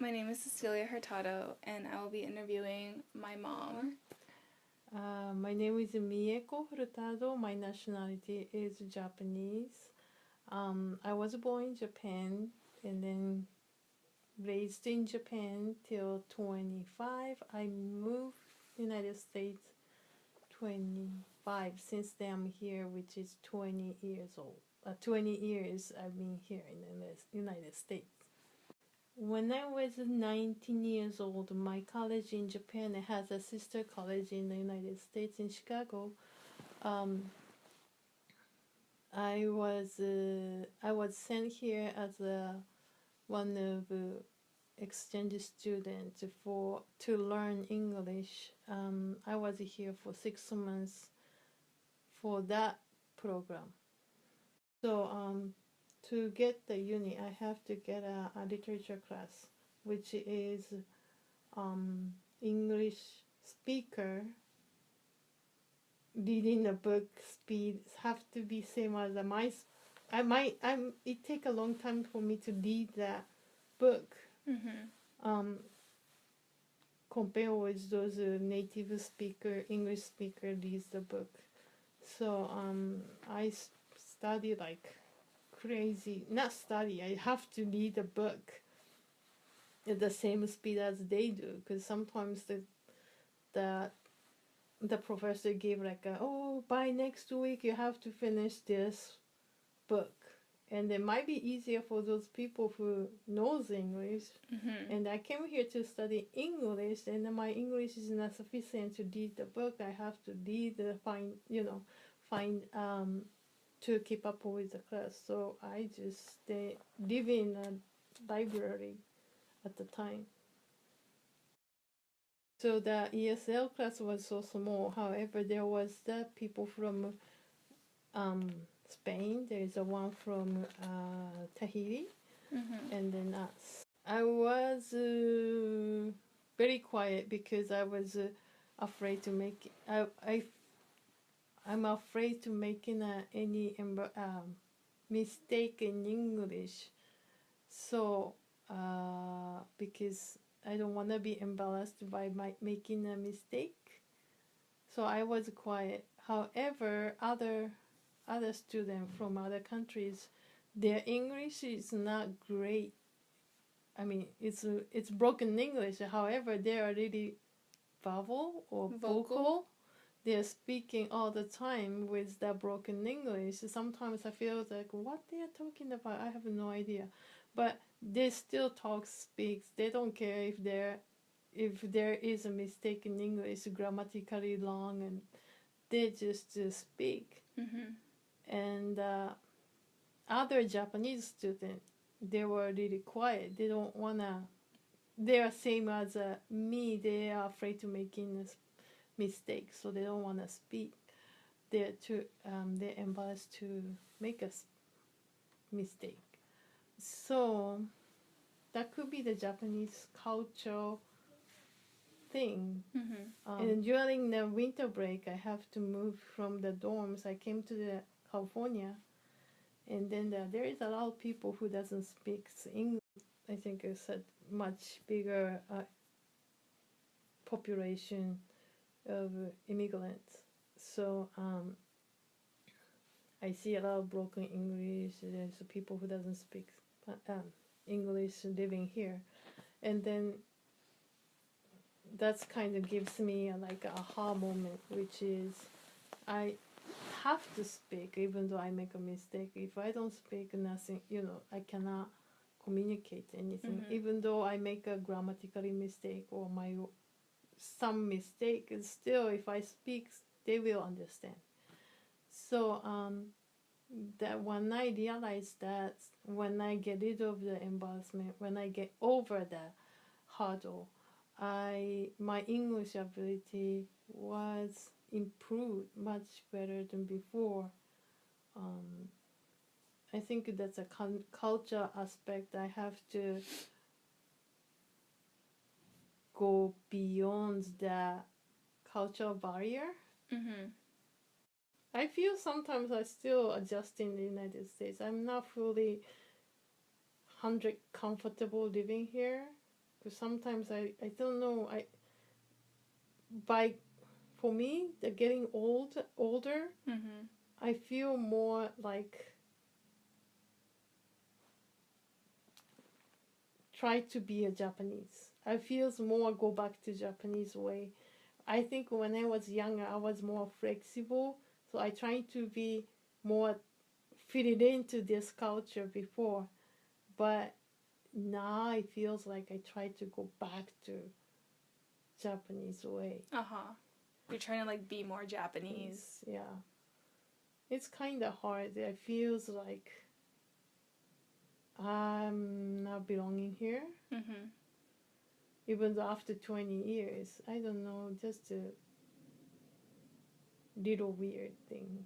My name is Cecilia Hurtado, and I will be interviewing my mom. My name is Mieko Hurtado. My nationality is Japanese. I was born in Japan and then raised in Japan till 25. I moved United States 25. Since then I'm here, which is 20 years old. 20 years I've been here in the United States. When I was 19 years old, my college in Japan has a sister college in the United States in Chicago. I was sent here as one of exchange students to learn English. I was here for 6 months for that program. So to get the uni, I have to get a literature class, which is English speaker reading a book speed have to be same as my. It take a long time for me to read that book. Compare with those native speaker English speaker reads the book. So I study like crazy. Not study. I have to read the book at the same speed as they do, because sometimes the professor gave like by next week you have to finish this book, and it might be easier for those people who knows English. And I came here to study English, and my English is not sufficient to read the book. I have to find to keep up with the class. So I just live in a library at the time. So the ESL class was so small. However, there was the people from Spain. There is a one from Tahiti, and then us. I was very quiet because I was afraid to make. I'm afraid to making any mistake in English. So because I don't want to be embarrassed by making a mistake. So I was quiet. However, other students from other countries, their English is not great. I mean, it's broken English. However, they are really vocal. They're speaking all the time with that broken English. Sometimes I feel like what they are talking about, I have no idea. But they still speak. They don't care if there is a mistake in English, grammatically wrong, and they just speak. And other Japanese students, they were really quiet. They don't wanna. They are same as me. They are afraid to making mistakes, so they don't wanna speak. They're embarrassed to make a mistake. So that could be the Japanese cultural thing. And during the winter break, I have to move from the dorms. I came to the California, and then there is a lot of people who doesn't speak English. I think it's a much bigger population of immigrants. So I see a lot of broken English. There's people who doesn't speak English living here, and then that's kind of gives me like a aha moment, which is I have to speak even though I make a mistake. If I don't speak, nothing, I cannot communicate anything. Even though I make a grammatically mistake or some mistake, still if I speak, they will understand. So that when I realized that, when I get rid of the embarrassment, when I get over that hurdle, my English ability was improved much better than before. I think that's a culture aspect. I have to go beyond the cultural barrier. I feel sometimes I still adjust in the United States. I'm not fully 100 comfortable living here. Because sometimes I don't know, for me, the getting older, Mm-hmm. I feel more like try to be a Japanese. I feels more go back to Japanese way. I think when I was younger, I was more flexible, so I tried to be more fitted into this culture before, but now it feels like I try to go back to Japanese way. Uh-huh. You're trying to like be more Japanese. Yeah. It's kind of hard. It feels like I'm not belonging here. Mm-hmm. Even though after 20 years, I don't know, just a little weird thing.